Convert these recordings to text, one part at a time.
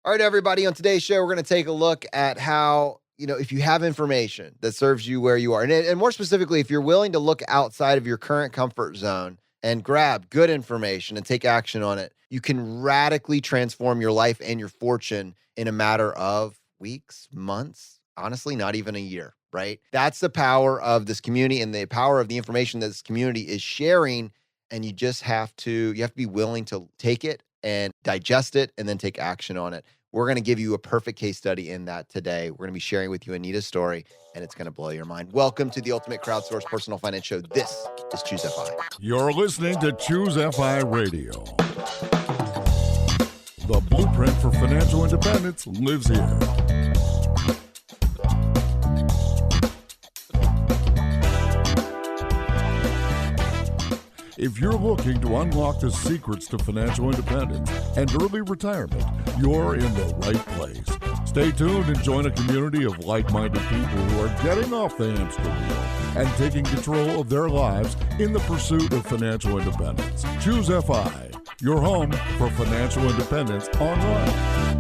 All right, everybody. On today's show, we're going to take a look at how, if you have information that serves you where you are, and more specifically, if you're willing to look outside of your current comfort zone and grab good information and take action on it, you can radically transform your life and your fortune in a matter of weeks, months, honestly, not even a year, right? That's the power of this community and the power of the information that this community is sharing. And you have to be willing to take it and digest it and then take action on it. We're going to give you a perfect case study in that today. We're going to be sharing with you Anita's story, and it's going to blow your mind. Welcome to the Ultimate Crowdsourced Personal Finance Show. This is ChooseFI. You're listening to ChooseFI Radio. The blueprint for financial independence lives here. If you're looking to unlock the secrets to financial independence and early retirement, you're in the right place. Stay tuned and join a community of like-minded people who are getting off the hamster wheel and taking control of their lives in the pursuit of financial independence. ChooseFI, your home for financial independence online.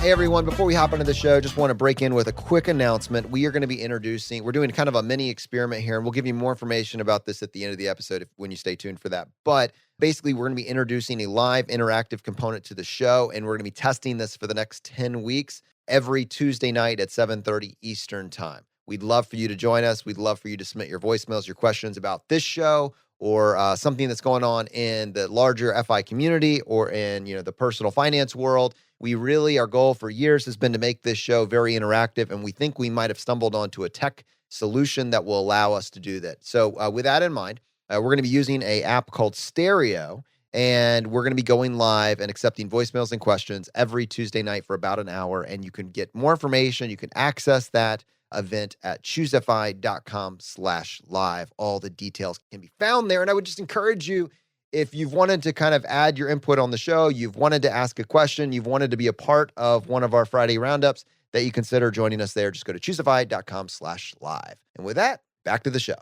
Hey everyone, before we hop into the show, just want to break in with a quick announcement. We're doing kind of a mini experiment here, and we'll give you more information about this at the end of the episode when you stay tuned for that. But basically, we're going to be introducing a live interactive component to the show, and we're going to be testing this for the next 10 weeks every Tuesday night at 7:30 Eastern Time. We'd love for you to join us. We'd love for you to submit your voicemails, your questions about this show, or something that's going on in the larger FI community or in the personal finance world. Our goal for years has been to make this show very interactive, and we think we might have stumbled onto a tech solution that will allow us to do that. So with that in mind, we're going to be using an app called Stereo, and we're going to be going live and accepting voicemails and questions every Tuesday night for about an hour, and you can get more information. You can access that event at choosefi.com/live. All the details can be found there. And I would just encourage you, if you've wanted to kind of add your input on the show, you've wanted to ask a question, you've wanted to be a part of one of our Friday roundups, that you consider joining us there. Just go to choosefi.com/live. And with that, back to the show.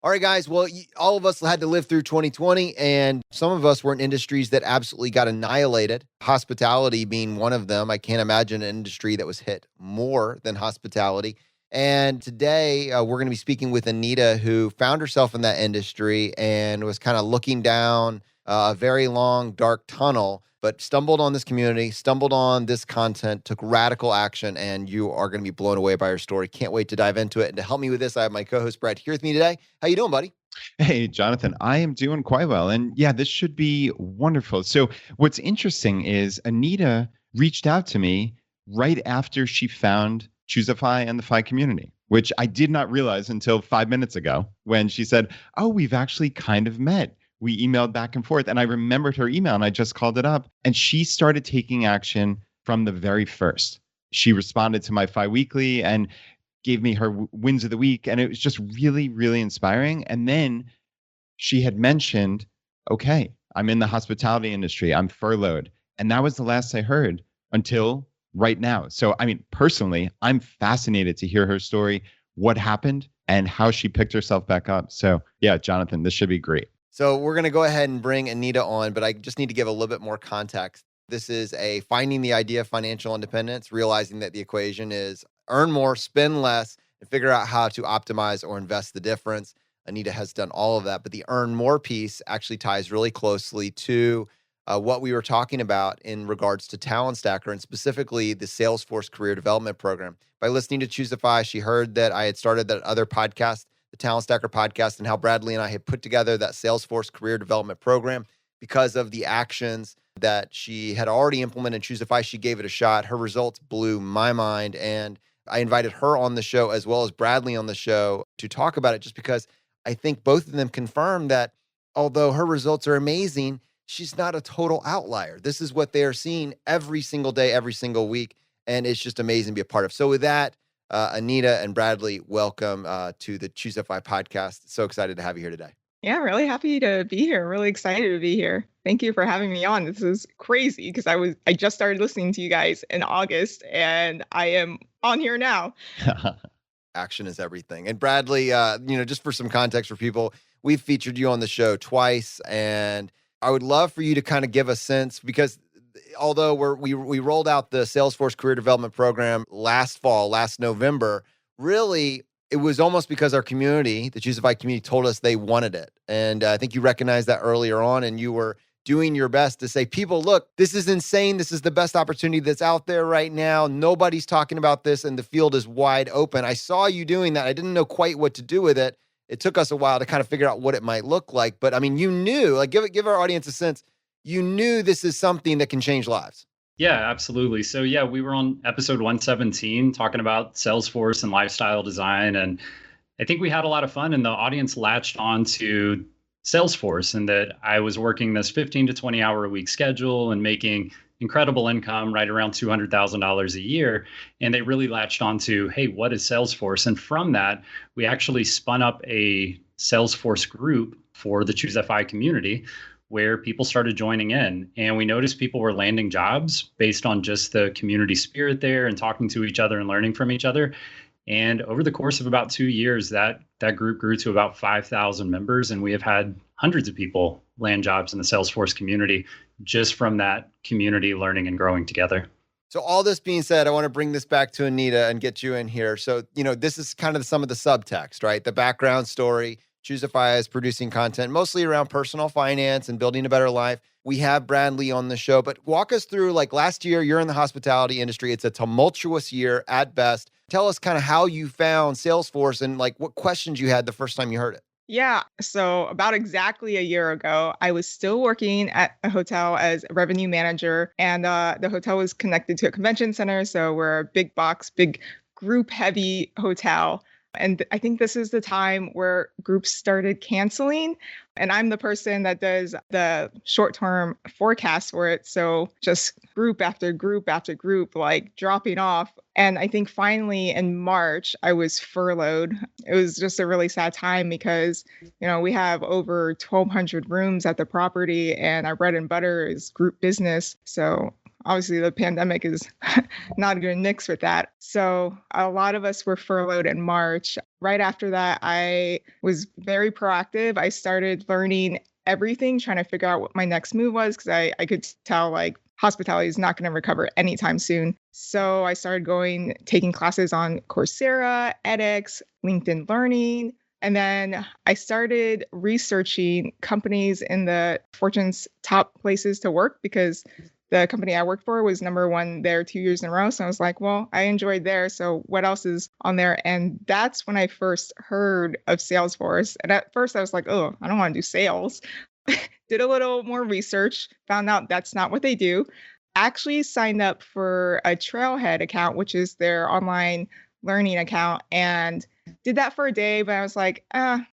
All right, guys. Well, all of us had to live through 2020, and some of us were in industries that absolutely got annihilated, hospitality being one of them. I can't imagine an industry that was hit more than hospitality. And today, we're going to be speaking with Anita, who found herself in that industry and was kind of looking down a very long, dark tunnel, but stumbled on this community, stumbled on this content, took radical action, and you are going to be blown away by her story. Can't wait to dive into it. And to help me with this, I have my co-host, Brad, here with me today. How you doing, buddy? Hey, Jonathan, I am doing quite well. And yeah, this should be wonderful. So what's interesting is Anita reached out to me right after she found ChooseFI and the FI community, which I did not realize until 5 minutes ago when she said, oh, we've actually kind of met. We emailed back and forth, and I remembered her email, and I just called it up, and she started taking action from the very first. She responded to my FI Weekly and gave me her wins of the week, and it was just really, really inspiring. And then she had mentioned, okay, I'm in the hospitality industry. I'm furloughed. And that was the last I heard until right now. So, I mean, personally, I'm fascinated to hear her story, what happened, and how she picked herself back up. So yeah, Jonathan, this should be great. So we're going to go ahead and bring Anita on, but I just need to give a little bit more context. This is a finding the idea of financial independence, realizing that the equation is earn more, spend less, and figure out how to optimize or invest the difference. Anita has done all of that, but the earn more piece actually ties really closely to what we were talking about in regards to Talent Stacker, and specifically the Salesforce Career Development Program. By listening to ChooseFI, she heard that I had started that other podcast, the Talent Stacker podcast, and how Bradley and I had put together that Salesforce Career Development Program. Because of the actions that she had already implemented in ChooseFI, she gave it a shot. Her results blew my mind, and I invited her on the show as well as Bradley on the show to talk about it, just because I think both of them confirmed that although her results are amazing, she's not a total outlier. This is what they are seeing every single day, every single week, and it's just amazing to be a part of. So with that, Anita and Bradley, welcome to the ChooseFI podcast. So excited to have you here today. Yeah, really happy to be here. Really excited to be here. Thank you for having me on. This is crazy because I just started listening to you guys in August and I am on here now. Action is everything. And Bradley, just for some context for people, we've featured you on the show twice, and I would love for you to kind of give a sense, because although we rolled out the Salesforce Career Development Program last November, really it was almost because our community, the ChooseFI community, told us they wanted it. And I think you recognized that earlier on, and you were doing your best to say, people, look, this is insane. This is the best opportunity that's out there right now. Nobody's talking about this, and the field is wide open. I saw you doing that. I didn't know quite what to do with it. It took us a while to kind of figure out what it might look like. But I mean, you knew, like, give our audience a sense. You knew this is something that can change lives. Yeah, absolutely. So yeah, we were on episode 117 talking about Salesforce and lifestyle design. And I think we had a lot of fun, and the audience latched on to Salesforce, and that I was working this 15 to 20 hour a week schedule and making incredible income, right around $200,000 a year. And they really latched on to, hey, what is Salesforce? And from that, we actually spun up a Salesforce group for the ChooseFI community, where people started joining in, and we noticed people were landing jobs based on just the community spirit there and talking to each other and learning from each other. And over the course of about 2 years, that group grew to about 5,000 members, and we have had hundreds of people land jobs in the Salesforce community just from that community learning and growing together. So all this being said, I want to bring this back to Anita and get you in here. So, this is kind of some of the subtext, right? The background story. ChooseFI is producing content mostly around personal finance and building a better life. We have Bradley on the show, but walk us through, like, last year, you're in the hospitality industry. It's a tumultuous year at best. Tell us kind of how you found Salesforce and, like, what questions you had the first time you heard it. Yeah. So about exactly a year ago, I was still working at a hotel as a revenue manager, and the hotel was connected to a convention center. So we're a big box, big group heavy hotel. And I think this is the time where groups started canceling. And I'm the person that does the short-term forecast for it. So just group after group after group, like dropping off. And I think finally in March, I was furloughed. It was just a really sad time because, we have over 1,200 rooms at the property, and our bread and butter is group business. So obviously, the pandemic is not going to mix with that. So a lot of us were furloughed in March. Right after that, I was very proactive. I started learning everything, trying to figure out what my next move was, because I could tell, like, hospitality is not going to recover anytime soon. So I started taking classes on Coursera, edX, LinkedIn Learning. And then I started researching companies in the Fortune's top places to work, because the company I worked for was number one there 2 years in a row. So I was like, well, I enjoyed there. So what else is on there? And that's when I first heard of Salesforce. And at first I was like, oh, I don't want to do sales. Did a little more research, found out that's not what they do. Actually signed up for a Trailhead account, which is their online learning account, and did that for a day. But I was like,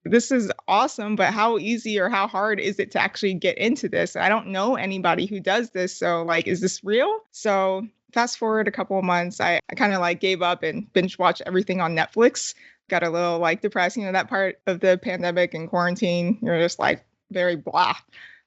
this is awesome, but how easy or how hard is it to actually get into this? I don't know anybody who does this. So, like, is this real? So fast forward a couple of months, I kind of like gave up and binge watched everything on Netflix. Got a little like depressed, that part of the pandemic and quarantine, you're just like very blah.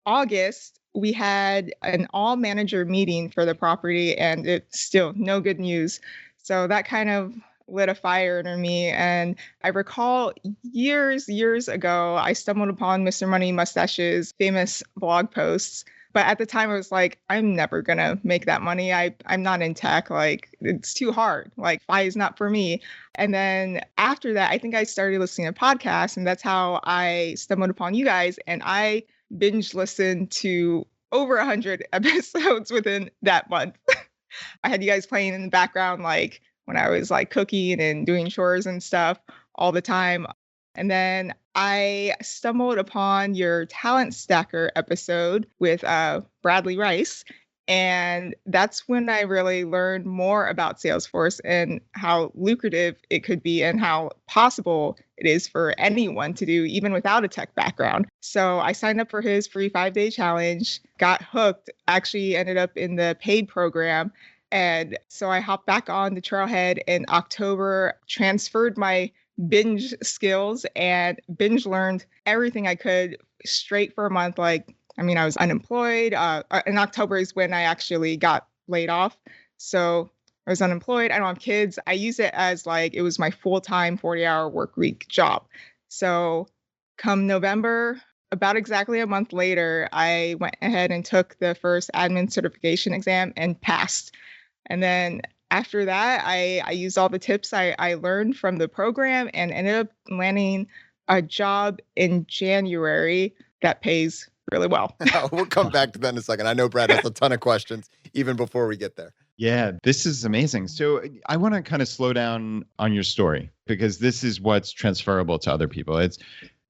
August, we had an all manager meeting for the property, and it's still no good news. So that kind of lit a fire under me. And I recall years ago, I stumbled upon Mr. Money Mustache's famous blog posts. But at the time, I was like, I'm never going to make that money. I'm not in tech. Like, it's too hard. Like, FI is not for me. And then after that, I think I started listening to podcasts. And that's how I stumbled upon you guys. And I binge listened to over 100 episodes within that month. I had you guys playing in the background, like, when I was like cooking and doing chores and stuff all the time. And then I stumbled upon your Talent Stacker episode with Bradley Rice. And that's when I really learned more about Salesforce and how lucrative it could be and how possible it is for anyone to do, even without a tech background. So I signed up for his free 5-day challenge, got hooked, actually ended up in the paid program. And so I hopped back on the Trailhead in October, transferred my binge skills and binge learned everything I could straight for a month. I was unemployed. In October is when I actually got laid off. So I was unemployed. I don't have kids. I use it as it was my full-time 40-hour work week job. So come November, about exactly a month later, I went ahead and took the first admin certification exam and passed. And then after that, I used all the tips I learned from the program and ended up landing a job in January that pays really well. We'll come back to that in a second. I know Brad has a ton of questions even before we get there. Yeah, this is amazing. So I want to kind of slow down on your story because this is what's transferable to other people. It's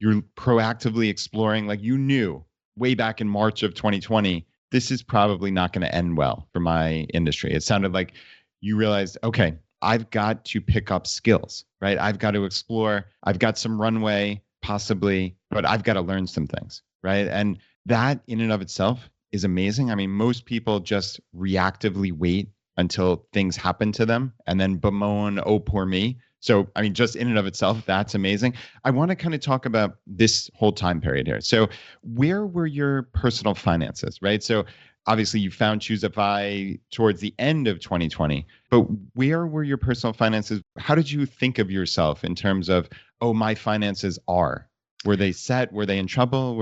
you're proactively exploring, like you knew way back in March of 2020, this is probably not going to end well for my industry. It sounded like you realized, okay, I've got to pick up skills, right? I've got to explore. I've got some runway possibly, but I've got to learn some things, right? And that in and of itself is amazing. I mean, most people just reactively wait until things happen to them and then bemoan, oh, poor me. So, I mean, just in and of itself, that's amazing. I want to kind of talk about this whole time period here. So where were your personal finances, right? So obviously you found ChooseFI towards the end of 2020, but where were your personal finances? How did you think of yourself in terms of, oh, my finances are? Were they set? Were they in trouble?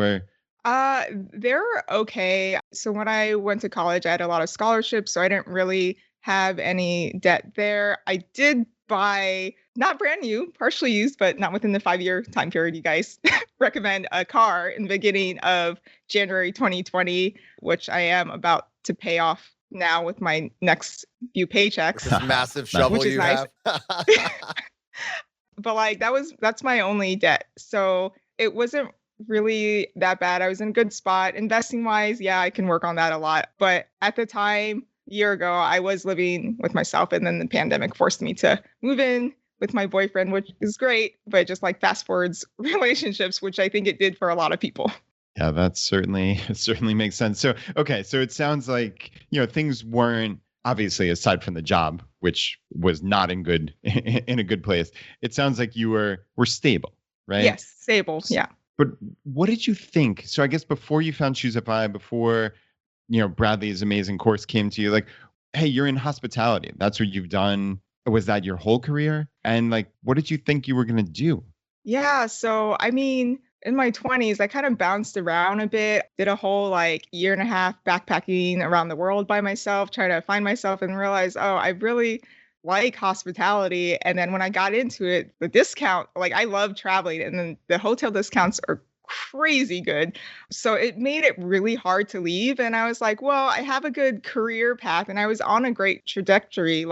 They're okay. So when I went to college, I had a lot of scholarships, so I didn't really have any debt there. I did buy, not brand new, partially used, but not within the 5-year time period you guys recommend, a car in the beginning of January 2020, which I am about to pay off now with my next few paychecks. This massive shovel you nice. have. But that's my only debt. So it wasn't really that bad. I was in a good spot. Investing wise, yeah, I can work on that a lot. But at the time, a year ago, I was living with myself, and then the pandemic forced me to move in with my boyfriend, which is great, but just fast forwards relationships, which I think it did for a lot of people. Yeah, that certainly makes sense. So, okay, so it sounds like, things weren't, obviously, aside from the job, which was not in a good place. It sounds like you were stable, right? Yes, stable. Yeah. But what did you think? So I guess before you found ChooseFI, before, Bradley's amazing course came to you, like, hey, you're in hospitality. That's what you've done. Was that your whole career? And what did you think you were going to do? Yeah. So, in my 20s, I kind of bounced around a bit, did a whole year and a half backpacking around the world by myself, trying to find myself and realize, oh, I really like hospitality. And then when I got into it, the discount, I love traveling, and then the hotel discounts are crazy good. So it made it really hard to leave. And I was like, well, I have a good career path and I was on a great trajectory.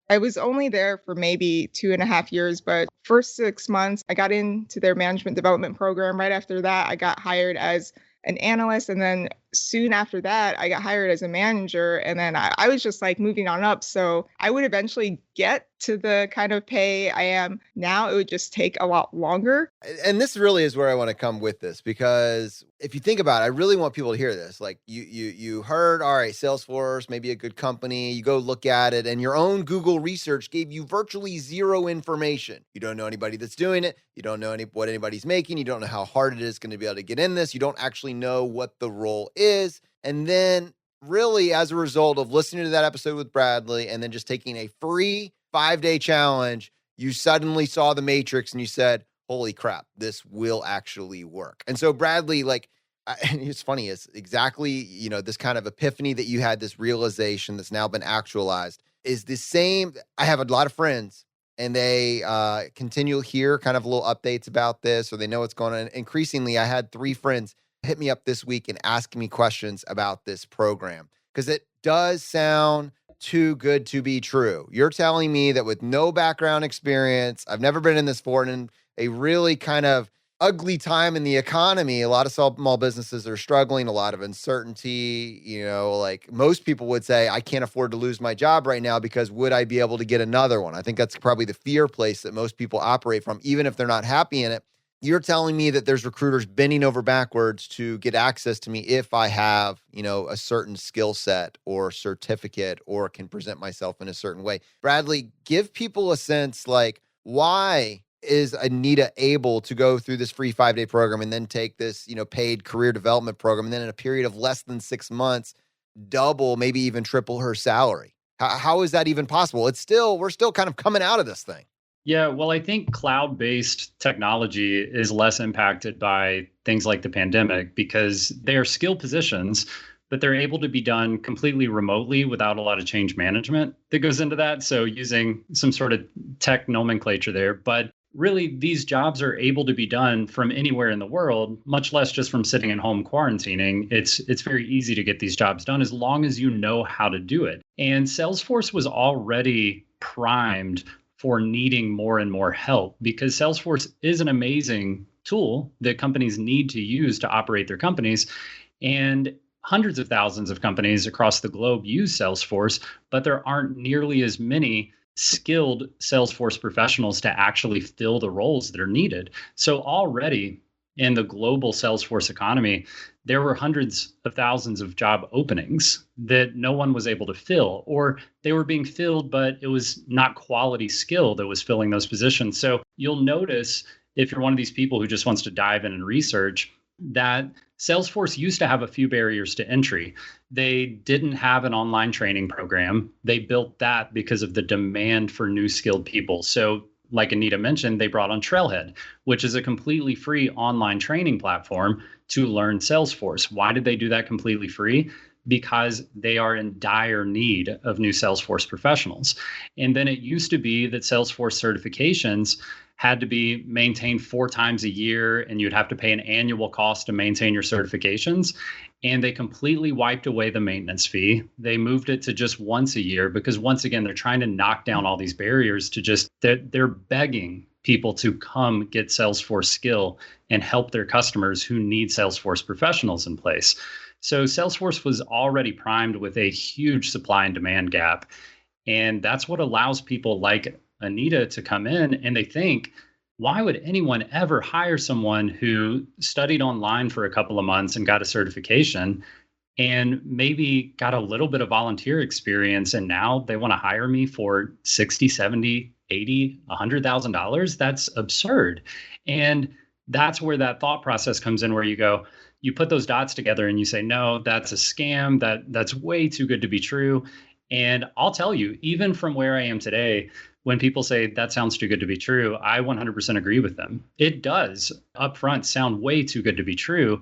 I was only there for maybe 2.5 years, but first 6 months, I got into their management development program. Right after that, I got hired as an analyst. And then soon after that, I got hired as a manager. And then I was just moving on up. So I would eventually get to the kind of pay I am now. It would just take a lot longer. And this really is where I want to come with this, because if you think about it, I really want people to hear this. You heard, all right, Salesforce, maybe a good company, you go look at it, and your own Google research gave you virtually zero information. You don't know anybody that's doing it. You don't know what anybody's making. You don't know how hard it is going to be able to get in this. You don't actually know what the role is. And then really, as a result of listening to that episode with Bradley and then just taking a free 5-day challenge, you suddenly saw the matrix and you said, holy crap, this will actually work. And so Bradley, and it's funny, it's exactly, this kind of epiphany that you had, this realization that's now been actualized is the same. I have a lot of friends and they continue to hear kind of little updates about this, or they know what's going on. Increasingly, I had 3 friends hit me up this week and ask me questions about this program, because it does sound too good to be true. You're telling me that with no background experience, I've never been in this before, and in a really kind of ugly time in the economy, a lot of small businesses are struggling, a lot of uncertainty. Most people would say, I can't afford to lose my job right now because would I be able to get another one? I think that's probably the fear place that most people operate from, even if they're not happy in it. You're telling me that there's recruiters bending over backwards to get access to me if I have, a certain skill set or certificate or can present myself in a certain way. Bradley, give people a sense why is Anita able to go through this free 5-day program and then take this, paid career development program, and then in a period of less than 6 months, double, maybe even triple her salary? How is that even possible? We're still kind of coming out of this thing. Yeah, well, I think cloud-based technology is less impacted by things like the pandemic because they are skilled positions, but they're able to be done completely remotely without a lot of change management that goes into that. So using some sort of tech nomenclature there, but really these jobs are able to be done from anywhere in the world, much less just from sitting at home quarantining. It's very easy to get these jobs done as long as you know how to do it. And Salesforce was already primed for needing more and more help because Salesforce is an amazing tool that companies need to use to operate their companies. And hundreds of thousands of companies across the globe use Salesforce, but there aren't nearly as many skilled Salesforce professionals to actually fill the roles that are needed. So already in the global Salesforce economy, there were hundreds of thousands of job openings that no one was able to fill, or they were being filled, but it was not quality skill that was filling those positions. So you'll notice if you're one of these people who just wants to dive in and research that Salesforce used to have a few barriers to entry. They didn't have an online training program. They built that because of the demand for new skilled people. So like Anita mentioned, they brought on Trailhead, which is a completely free online training platform to learn Salesforce. Why did they do that completely free? Because they are in dire need of new Salesforce professionals. And then it used to be that Salesforce certifications had to be maintained 4 times a year, and you'd have to pay an annual cost to maintain your certifications. And they completely wiped away the maintenance fee. They moved it to just once a year because, once again, they're trying to knock down all these barriers to just, they're begging people to come get Salesforce skill and help their customers who need Salesforce professionals in place. So Salesforce was already primed with a huge supply and demand gap. And that's what allows people like Anita to come in and they think, why would anyone ever hire someone who studied online for a couple of months and got a certification and maybe got a little bit of volunteer experience and now they want to hire me for $60, $70, $80, $100,000? That's absurd. And that's where that thought process comes in, where you go, you put those dots together and you say, no, that's a scam. That's way too good to be true. And I'll tell you, even from where I am today, when people say that sounds too good to be true, I 100% agree with them. It does upfront sound way too good to be true.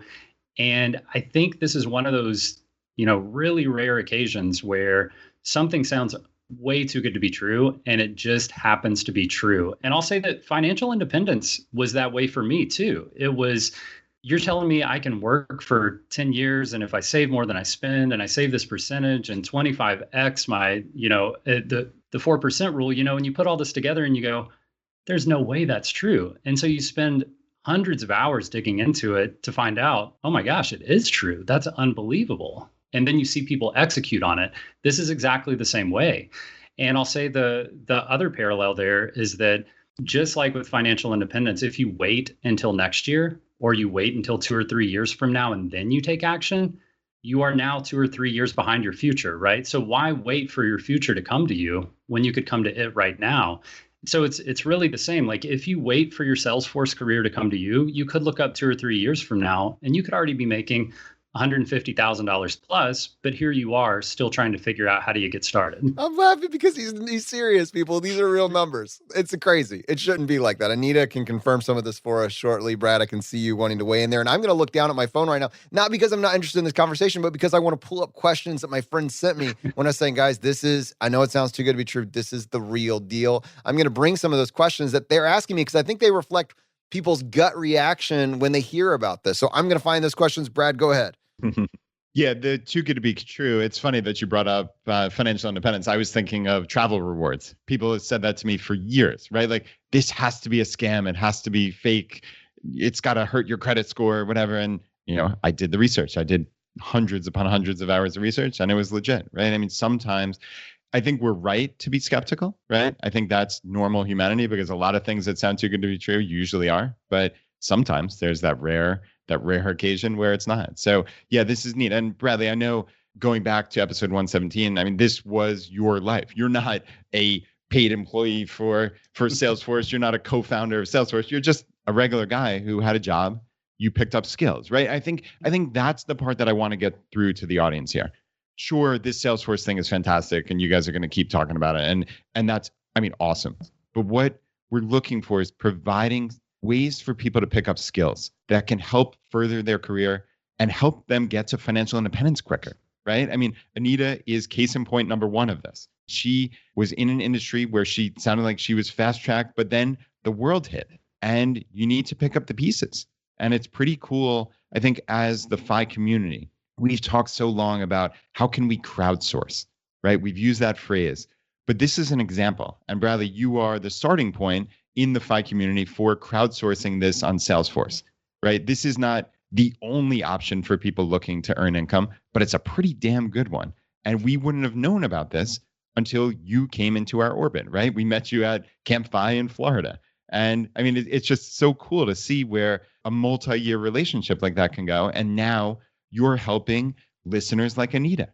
And I think this is one of those, really rare occasions where something sounds way too good to be true and it just happens to be true. And I'll say that financial independence was that way for me too. It was, you're telling me I can work for 10 years and if I save more than I spend and I save this percentage and 25x my, the 4% rule, and you put all this together and you go, there's no way that's true. And so you spend hundreds of hours digging into it to find out, oh my gosh, it is true. That's unbelievable. And then you see people execute on it. This is exactly the same way. And I'll say the other parallel there is that just like with financial independence, if you wait until next year or you wait until 2 or 3 years from now and then you take action, you are now 2 or 3 years behind your future, right? So why wait for your future to come to you when you could come to it right now? So it's really the same. Like if you wait for your Salesforce career to come to you, you could look up 2 or 3 years from now and you could already be making $150,000 plus, but here you are still trying to figure out how do you get started. I'm laughing because he's serious, people. These are real numbers. It's crazy. It shouldn't be like that. Anita can confirm some of this for us shortly. Brad, I can see you wanting to weigh in there. And I'm going to look down at my phone right now, not because I'm not interested in this conversation, but because I want to pull up questions that my friend sent me when I was saying, guys, I know it sounds too good to be true. This is the real deal. I'm going to bring some of those questions that they're asking me because I think they reflect people's gut reaction when they hear about this. So I'm going to find those questions. Brad, go ahead. Yeah, the too good to be true. It's funny that you brought up financial independence. I was thinking of travel rewards. People have said that to me for years, right? Like, this has to be a scam. It has to be fake. It's got to hurt your credit score or whatever. And, I did the research. I did hundreds upon hundreds of hours of research and it was legit, right? I mean, sometimes I think we're right to be skeptical, right? I think that's normal humanity because a lot of things that sound too good to be true usually are. But sometimes there's that rare occasion where it's not. So yeah, this is neat. And Bradley, I know going back to episode 117, I mean, this was your life. You're not a paid employee for Salesforce. You're not a co-founder of Salesforce. You're just a regular guy who had a job. You picked up skills, right? I think that's the part that I want to get through to the audience here. Sure, this Salesforce thing is fantastic, and you guys are going to keep talking about it, and that's, awesome. But what we're looking for is providing ways for people to pick up skills that can help further their career and help them get to financial independence quicker, right? Anita is case in point number one of this. She was in an industry where she sounded like she was fast-tracked, but then the world hit, and you need to pick up the pieces. And it's pretty cool, I think, as the FI community, we've talked so long about how can we crowdsource, right? We've used that phrase, but this is an example. And Bradley, you are the starting point in the FI community for crowdsourcing this on Salesforce, right? This is not the only option for people looking to earn income, but it's a pretty damn good one. And we wouldn't have known about this until you came into our orbit, right? We met you at Camp FI in Florida. And it's just so cool to see where a multi-year relationship like that can go. And now you're helping listeners like Anita.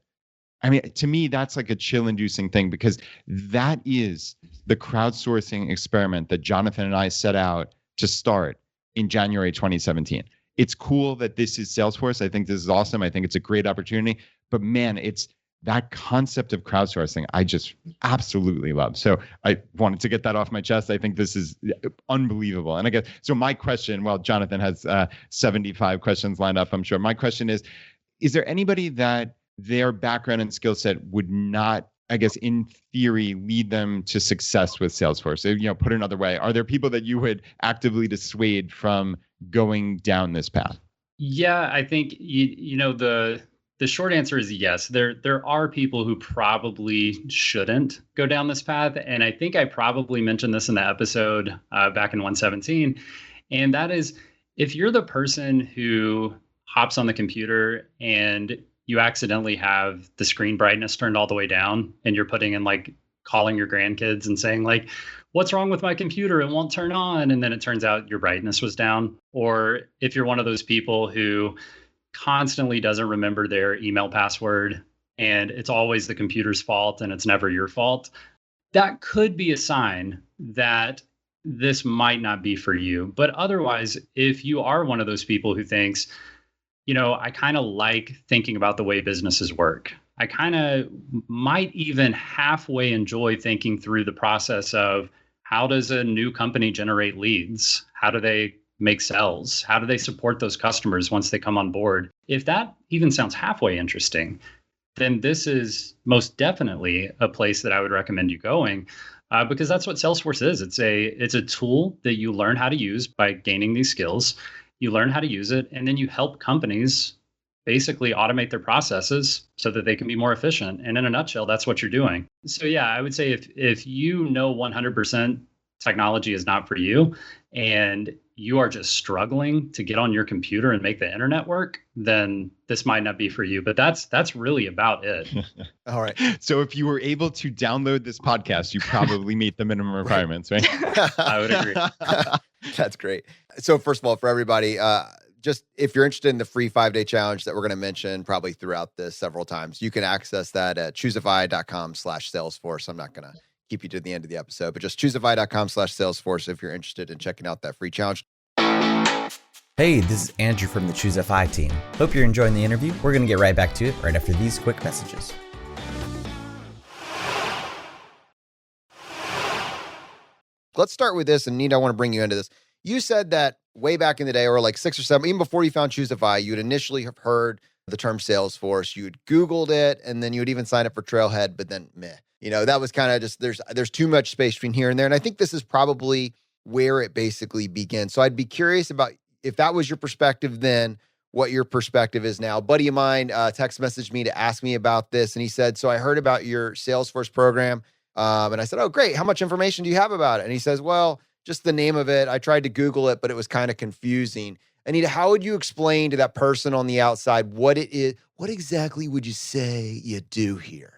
To me, that's like a chill-inducing thing, because that is the crowdsourcing experiment that Jonathan and I set out to start in January 2017. It's cool that this is Salesforce. I think this is awesome. I think it's a great opportunity. But man, it's that concept of crowdsourcing I just absolutely love. So I wanted to get that off my chest. I think this is unbelievable. And I guess, so my question, well, Jonathan has 75 questions lined up, I'm sure. My question is there anybody that their background and skill set would not, I guess, in theory, lead them to success with Salesforce? So, put another way, are there people that you would actively dissuade from going down this path? Yeah, I think, the short answer is yes. There are people who probably shouldn't go down this path. And I think I probably mentioned this in the episode back in 117. And that is, if you're the person who hops on the computer and you accidentally have the screen brightness turned all the way down, and you're putting in calling your grandkids and saying what's wrong with my computer? It won't turn on. And then it turns out your brightness was down. Or if you're one of those people who constantly doesn't remember their email password and it's always the computer's fault and it's never your fault, that could be a sign that this might not be for you. But otherwise, if you are one of those people who thinks, I kind of like thinking about the way businesses work, I kind of might even halfway enjoy thinking through the process of how does a new company generate leads? How do they make sales? How do they support those customers once they come on board? If that even sounds halfway interesting, then this is most definitely a place that I would recommend you going, because that's what Salesforce is. It's a tool that you learn how to use by gaining these skills. You learn how to use it, and then you help companies basically automate their processes so that they can be more efficient. And in a nutshell, that's what you're doing. So yeah, I would say if 100% technology is not for you, and you are just struggling to get on your computer and make the internet work, then this might not be for you. But that's really about it. All right. So if you were able to download this podcast, you probably meet the minimum requirements, right? I would agree. That's great. So first of all, for everybody, just if you're interested in the free 5-day challenge that we're going to mention probably throughout this several times, you can access that at ChooseFI.com/Salesforce. I'm not going to keep you to the end of the episode, but just ChooseFI.com/Salesforce if you're interested in checking out that free challenge. Hey, this is Andrew from the ChooseFI team. Hope you're enjoying the interview. We're going to get right back to it right after these quick messages. Let's start with this, and Anita, I want to bring you into this. You said that way back in the day, or 6 or 7, even before you found ChooseFI, you would initially have heard the term Salesforce. You had Googled it, and then you would even sign up for Trailhead, but then meh. That was kind of just, there's too much space between here and there. And I think this is probably where it basically begins. So I'd be curious about, if that was your perspective then, what your perspective is now. A buddy of mine text messaged me to ask me about this, and he said, so I heard about your Salesforce program, and I said, oh, great. How much information do you have about it? And he says, well, just the name of it. I tried to Google it, but it was kind of confusing. Anita, how would you explain to that person on the outside what it is? What exactly would you say you do here?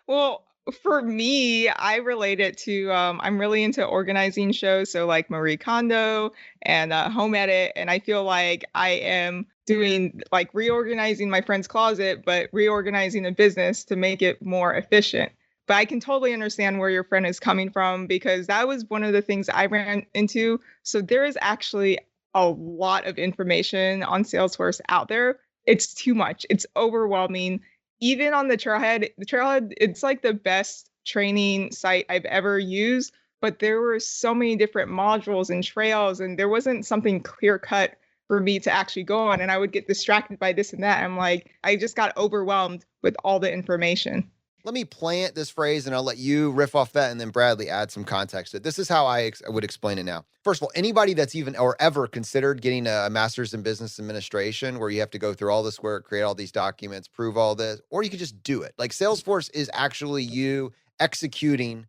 Well, for me, I relate it to, I'm really into organizing shows. So like Marie Kondo and Home Edit. And I feel like I am doing reorganizing my friend's closet, but reorganizing the business to make it more efficient. But I can totally understand where your friend is coming from, because that was one of the things I ran into. So there is actually a lot of information on Salesforce out there. It's too much. It's overwhelming. Even on the Trailhead, it's like the best training site I've ever used. But there were so many different modules and trails, and there wasn't something clear cut for me to actually go on. And I would get distracted by this and that. I'm like, I just got overwhelmed with all the information. Let me plant this phrase and I'll let you riff off that, and then Bradley add some context to it. This is how I would explain it now. First of all, anybody that's even or ever considered getting a master's in business administration, where you have to go through all this work, create all these documents, prove all this, or you could just do it. Like Salesforce is actually you executing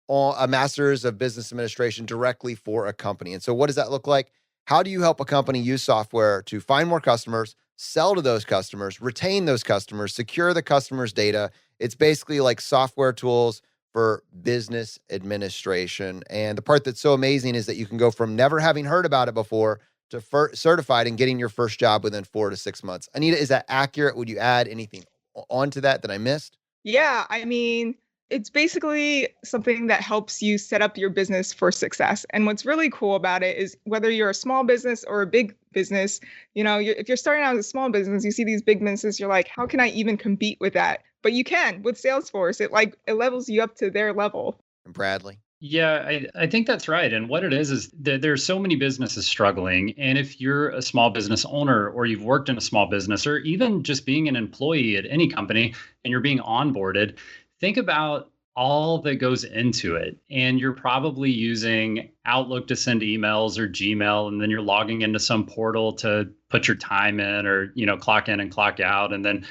on a master's of business administration directly for a company. And so what does that look like? How do you help a company use software to find more customers, sell to those customers, retain those customers, secure the customer's data? It's basically like software tools for business administration. And the part that's so amazing is that you can go from never having heard about it before to certified and getting your first job within 4 to 6 months. Anita, is that accurate? Would you add anything onto that I missed? Yeah, I mean, it's basically something that helps you set up your business for success. And what's really cool about it is whether you're a small business or a big business, if you're starting out as a small business, you see these big businesses, you're like, how can I even compete with that? But you can with Salesforce. It levels you up to their level. And Bradley? Yeah, I think that's right. And what it is that there's so many businesses struggling. And if you're a small business owner, or you've worked in a small business, or even just being an employee at any company and you're being onboarded, think about all that goes into it. And you're probably using Outlook to send emails or Gmail, and then you're logging into some portal to put your time in, or, clock in and clock out. And then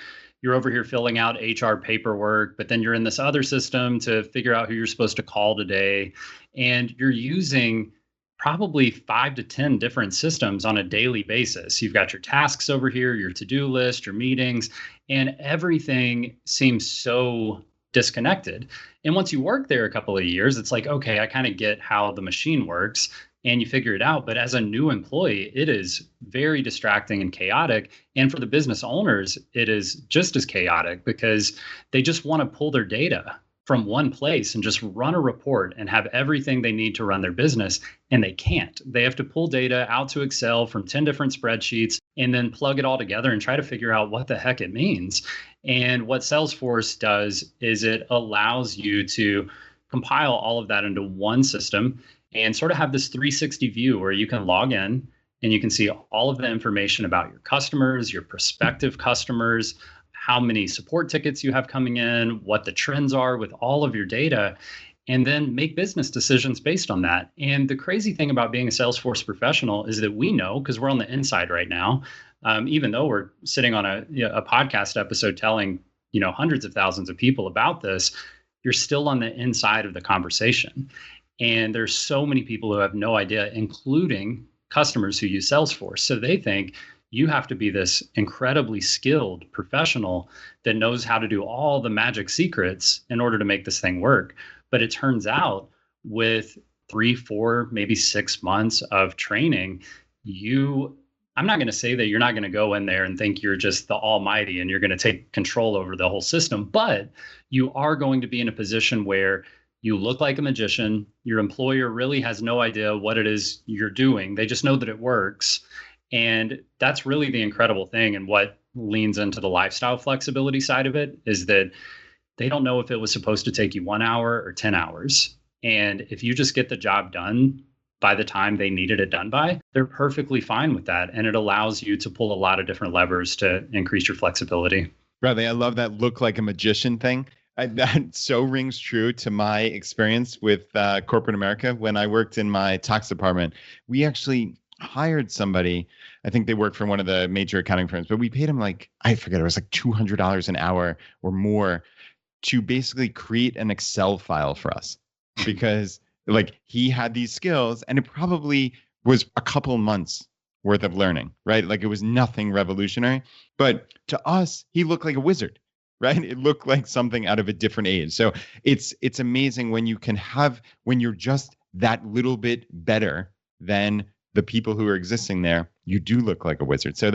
you're over here filling out HR paperwork, but then you're in this other system to figure out who you're supposed to call today. And you're using probably 5 to 10 different systems on a daily basis. You've got your tasks over here, your to-do list, your meetings, and everything seems so disconnected. And once you work there a couple of years, it's like, okay, I kind of get how the machine works, and you figure it out. But as a new employee, it is very distracting and chaotic. And for the business owners, it is just as chaotic, because they just want to pull their data from one place and just run a report and have everything they need to run their business. And they can't. They have to pull data out to Excel from 10 different spreadsheets and then plug it all together and try to figure out what the heck it means. And what Salesforce does is it allows you to compile all of that into one system and sort of have this 360 view where you can log in and you can see all of the information about your customers, your prospective customers, how many support tickets you have coming in, what the trends are with all of your data, and then make business decisions based on that. And the crazy thing about being a Salesforce professional is that we know, because we're on the inside right now, even though we're sitting on a podcast episode telling hundreds of thousands of people about this, you're still on the inside of the conversation. And there's so many people who have no idea, including customers who use Salesforce. So they think you have to be this incredibly skilled professional that knows how to do all the magic secrets in order to make this thing work. But it turns out with 3, 4, maybe 6 months of training, I'm not going to say that you're not going to go in there and think you're just the almighty and you're going to take control over the whole system, but you are going to be in a position where you look like a magician. Your employer really has no idea what it is you're doing. They just know that it works. And that's really the incredible thing. And what leans into the lifestyle flexibility side of it is that they don't know if it was supposed to take you 1 hour or 10 hours. And if you just get the job done by the time they needed it done by, they're perfectly fine with that. And it allows you to pull a lot of different levers to increase your flexibility. Bradley, I love that look like a magician thing. That so rings true to my experience with corporate America. When I worked in my tax department, we actually hired somebody. I think they worked for one of the major accounting firms, but we paid him I forget, it was like $200 an hour or more to basically create an Excel file for us, because he had these skills and it probably was a couple months worth of learning, right? It was nothing revolutionary, but to us, he looked like a wizard. Right? It looked like something out of a different age. So it's amazing when you're just that little bit better than the people who are existing there, you do look like a wizard. So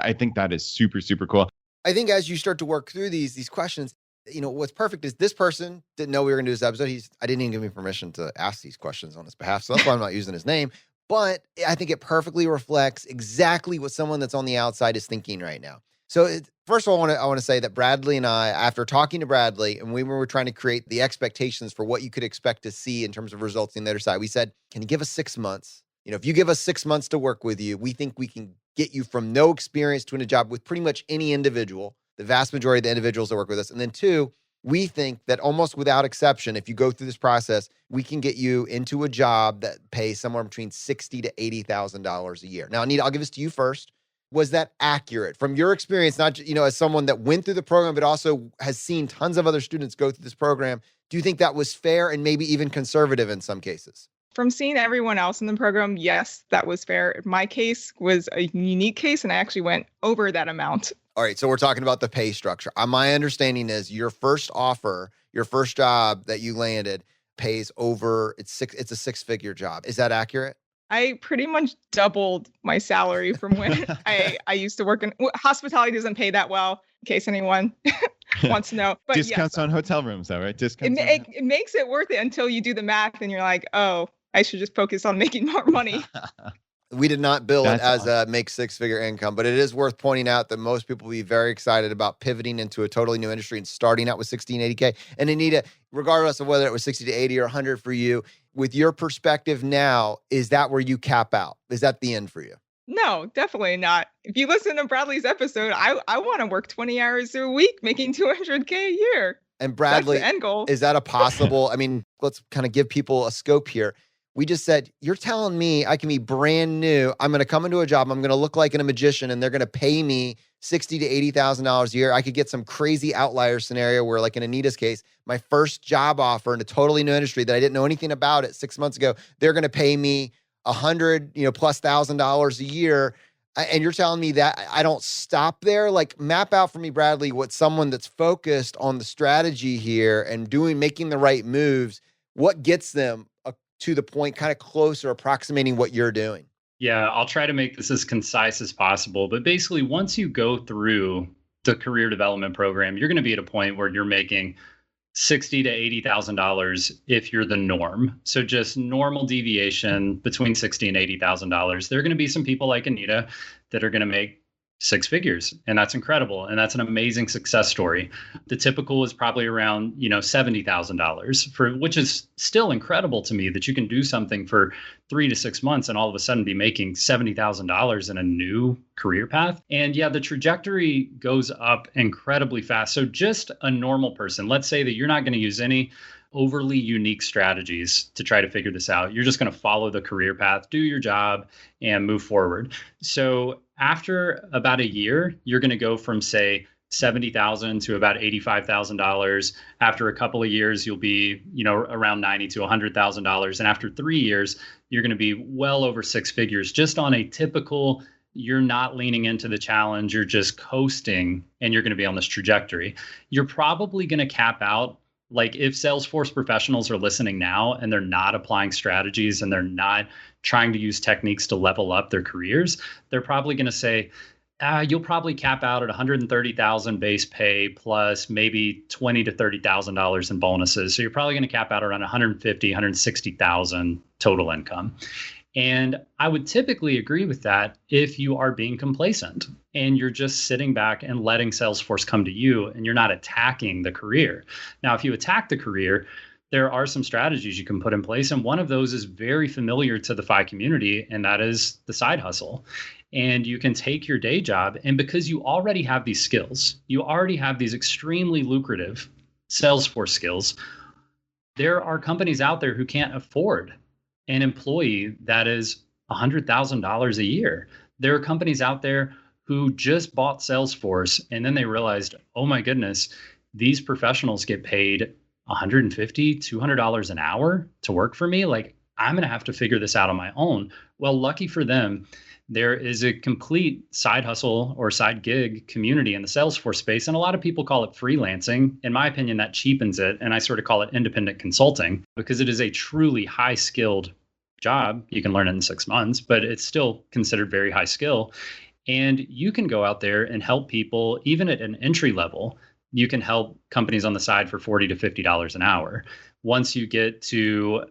I think that is super, super cool. I think as you start to work through these questions, What's perfect is this person didn't know we were going to do this episode. I didn't even give him permission to ask these questions on his behalf. So that's why I'm not using his name. But I think it perfectly reflects exactly what someone that's on the outside is thinking right now. So first of all, I want to say that Bradley and I, after talking to Bradley, and we were trying to create the expectations for what you could expect to see in terms of results on the other side, we said, can you give us 6 months? If you give us 6 months to work with you, we think we can get you from no experience to a job with pretty much any individual, the vast majority of the individuals that work with us. And then 2, we think that almost without exception, if you go through this process, we can get you into a job that pays somewhere between $60,000 to $80,000 a year. Now, Anita, I'll give this to you first. Was that accurate from your experience, not as someone that went through the program, but also has seen tons of other students go through this program? Do you think that was fair and maybe even conservative in some cases? From seeing everyone else in the program, yes, that was fair. My case was a unique case, and I actually went over that amount. All right, so we're talking about the pay structure. My understanding is your first offer, your first job that you landed pays over, it's a 6-figure job. Is that accurate? I pretty much doubled my salary from when I used to work in hospitality. Doesn't pay that well, in case anyone wants to know. But discounts on hotel rooms, though, right? Discounts. It makes it worth it until you do the math and you're like, oh, I should just focus on making more money. We did not bill it as a make 6-figure income, but it is worth pointing out that most people will be very excited about pivoting into a totally new industry and starting out with 60 and 80K. And Anita, regardless of whether it was 60 to 80 or 100 for you, with your perspective now, is that where you cap out? Is that the end for you? No, definitely not. If you listen to Bradley's episode, I want to work 20 hours a week, making $200K a year. And Bradley, that's the end goal. Is that a possible? Let's kind of give people a scope here. We just said, you're telling me I can be brand new. I'm going to come into a job. I'm going to look like a magician and they're going to pay me $60,000 to $80,000 a year. I could get some crazy outlier scenario where, like in Anita's case, my first job offer in a totally new industry that I didn't know anything about it 6 months ago, they're going to pay me $100,000+ a year. And you're telling me that I don't stop there? Like, map out for me, Bradley, what someone that's focused on the strategy here and making the right moves, what gets them to the point kind of closer, approximating what you're doing? Yeah, I'll try to make this as concise as possible. But basically, once you go through the career development program, you're going to be at a point where you're making $60,000 to $80,000 if you're the norm. So just normal deviation between $60,000 and $80,000. There are going to be some people like Anita that are going to make 6 figures, and that's incredible, and that's an amazing success story. The typical is probably around $70,000 for, which is still incredible to me that you can do something for 3 to 6 months and all of a sudden be making $70,000 in a new career path. And yeah, the trajectory goes up incredibly fast. So just a normal person, let's say that you're not going to use any overly unique strategies to try to figure this out. You're just going to follow the career path, do your job, and move forward. So after about a year, you're going to go from, say, $70,000 to about $85,000. After a couple of years, you'll be, around $90,000 to $100,000. And after 3 years, you're going to be well over 6 figures just on a typical, you're not leaning into the challenge, you're just coasting, and you're going to be on this trajectory. You're probably going to cap out. Like, if Salesforce professionals are listening now and they're not applying strategies and they're not trying to use techniques to level up their careers, they're probably going to say, you'll probably cap out at $130,000 base pay plus maybe $20,000 to $30,000 in bonuses. So you're probably going to cap out around $150,000, $160,000 total income. And I would typically agree with that if you are being complacent and you're just sitting back and letting Salesforce come to you and you're not attacking the career. Now, if you attack the career, there are some strategies you can put in place. And one of those is very familiar to the FI community, and that is the side hustle. And you can take your day job, and because you already have these skills, you already have these extremely lucrative Salesforce skills, there are companies out there who can't afford an employee that is $100,000 a year. There are companies out there who just bought Salesforce and then they realized, oh my goodness, these professionals get paid $150, $200 an hour to work for me. Like, I'm going to have to figure this out on my own. Well, lucky for them, there is a complete side hustle or side gig community in the Salesforce space. And a lot of people call it freelancing. In my opinion, that cheapens it. And I sort of call it independent consulting because it is a truly high skilled job. You can learn it in 6 months, but it's still considered very high skill. And you can go out there and help people, even at an entry level, you can help companies on the side for $40 to $50 an hour. Once you get to,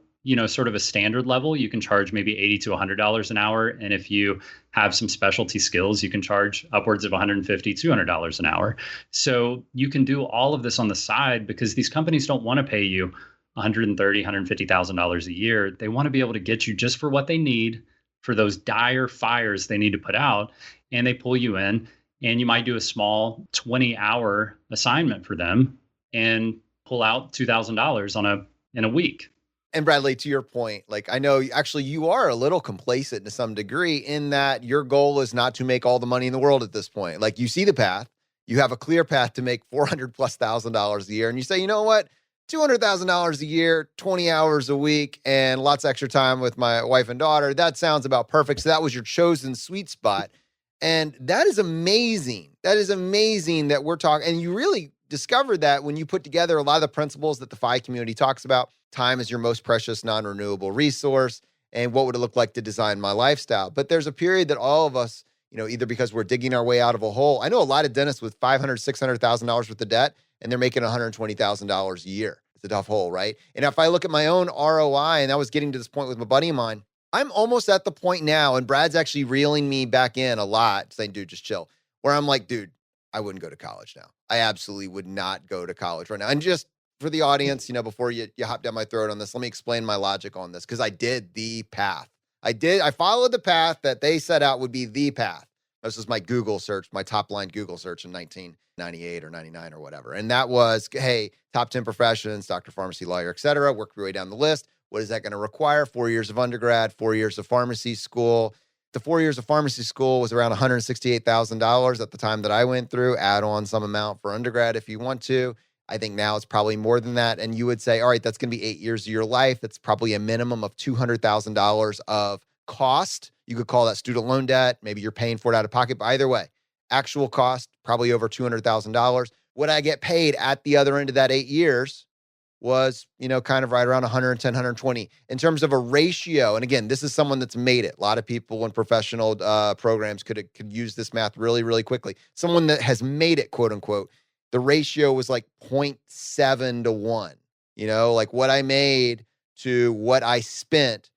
sort of a standard level, you can charge maybe $80 to $100 an hour. And if you have some specialty skills, you can charge upwards of $150, $200 an hour. So you can do all of this on the side because these companies don't want to pay you $130,000, $150,000 a year. They want to be able to get you just for what they need for those dire fires they need to put out. And they pull you in, and you might do a small 20-hour assignment for them and pull out $2,000 in a week. And Bradley, to your point, like I know actually you are a little complacent to some degree in that your goal is not to make all the money in the world at this point. Like you see the path, you have a clear path to make $400,000+ a year. And you say, you know what, $200,000 a year, 20 hours a week, and lots of extra time with my wife and daughter. That sounds about perfect. So that was your chosen sweet spot. And that is amazing. That is amazing that we're talking. And you really discovered that when you put together a lot of the principles that the FI community talks about. Time is your most precious non-renewable resource. And what would it look like to design my lifestyle? But there's a period that all of us, either because we're digging our way out of a hole. I know a lot of dentists with $500,000, $600,000 worth of debt, and they're making $120,000 a year. It's a tough hole, right? And if I look at my own ROI, and I was getting to this point with my buddy of mine, I'm almost at the point now, and Brad's actually reeling me back in a lot, saying, dude, just chill, where I'm like, dude, I wouldn't go to college now. I absolutely would not go to college right now. And just for the audience, before you hop down my throat on this, let me explain my logic on this, because I did the path. I followed the path that they set out would be the path. This was my Google search, my top line Google search in 1998 or 99 or whatever. And that was, hey, top 10 professions, doctor, pharmacy, lawyer, et cetera. Work your way down the list. What is that going to require? 4 years of undergrad, 4 years of pharmacy school. The 4 years of pharmacy school was around $168,000 at the time that I went through. Add on some amount for undergrad if you want to. I think now it's probably more than that. And you would say, all right, that's going to be 8 years of your life. That's probably a minimum of $200,000 of cost. You could call that student loan debt. Maybe you're paying for it out of pocket. But either way, actual cost, probably over $200,000. What I get paid at the other end of that 8 years was, kind of right around 110, 120 in terms of a ratio. And again, this is someone that's made it. A lot of people in professional programs could use this math really, really quickly. Someone that has made it, quote unquote, the ratio was like 0.7 to 1, like what I made to what I spent,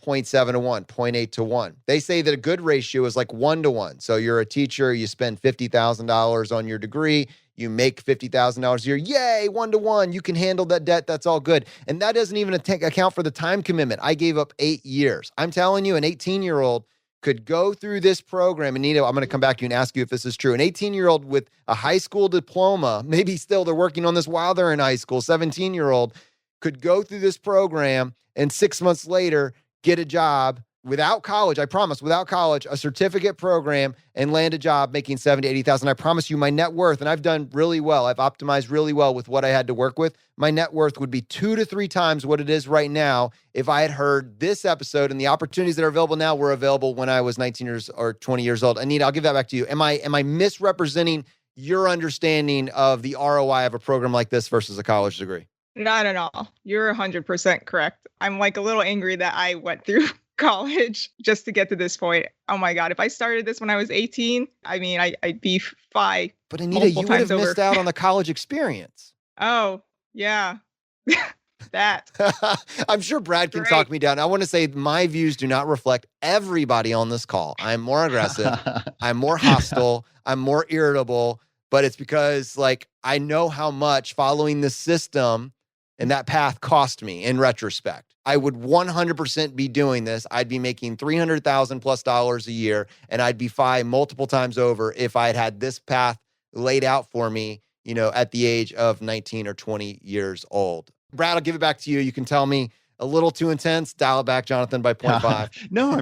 0.7 to 1, 0.8 to 1. They say that a good ratio is like 1 to 1. So you're a teacher, you spend $50,000 on your degree, you make $50,000 a year. Yay, 1 to 1. You can handle that debt. That's all good. And that doesn't even account for the time commitment. I gave up 8 years. I'm telling you, an 18-year-old could go through this program. And Anita, I'm going to come back to you and ask you if this is true. An 18-year-old with a high school diploma, maybe still they're working on this while they're in high school, 17-year-old could go through this program and 6 months later get a job without college. I promise, without college, a certificate program and land a job making $70,000 to $80,000. I promise you my net worth, and I've done really well. I've optimized really well with what I had to work with. My net worth would be 2 to 3 times what it is right now if I had heard this episode, and the opportunities that are available now were available when I was 19 years or 20 years old. Anita, I'll give that back to you. Am I misrepresenting your understanding of the ROI of a program like this versus a college degree? Not at all. You're 100% correct. I'm like a little angry that I went through college just to get to this point. Oh my God. If I started this when I was 18, I'd be FI. But Anita, you would have missed out on the college experience. Oh, yeah. That. I'm sure Brad can talk me down. I want to say my views do not reflect everybody on this call. I'm more aggressive. I'm more hostile. I'm more irritable. But it's because I know how much following the system and that path cost me in retrospect. I would 100% be doing this. I'd be making $300,000+ a year, and I'd be FI multiple times over if I had this path laid out for me, at the age of 19 or 20 years old. Brad, I'll give it back to you. You can tell me a little too intense. Dial it back, Jonathan, by 0.5. No,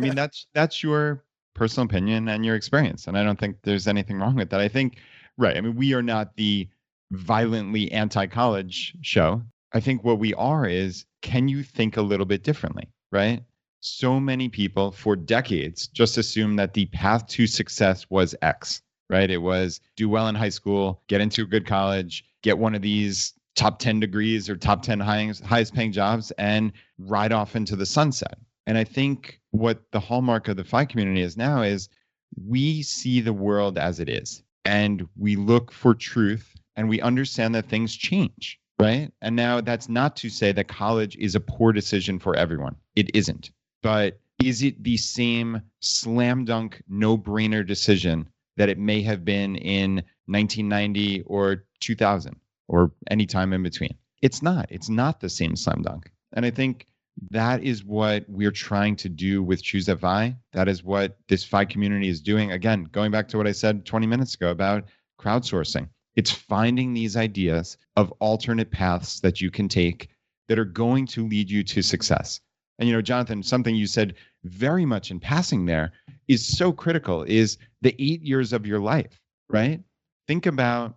that's your personal opinion and your experience. And I don't think there's anything wrong with that. I think, right. We are not the violently anti-college show. I think what we are is, can you think a little bit differently, right? So many people for decades just assumed that the path to success was X, right? It was do well in high school, get into a good college, get one of these top 10 degrees or top 10 highest paying jobs and ride off into the sunset. And I think what the hallmark of the FI community is now is we see the world as it is, and we look for truth and we understand that things change, right? And now that's not to say that college is a poor decision for everyone. It isn't. But is it the same slam dunk, no-brainer decision that it may have been in 1990 or 2000 or any time in between? It's not. It's not the same slam dunk. And I think that is what we're trying to do with ChooseFI. That is what this FI community is doing. Again, going back to what I said 20 minutes ago about crowdsourcing. It's finding these ideas of alternate paths that you can take that are going to lead you to success. And, Jonathan, something you said very much in passing there is so critical, is the 8 years of your life, right? Think about,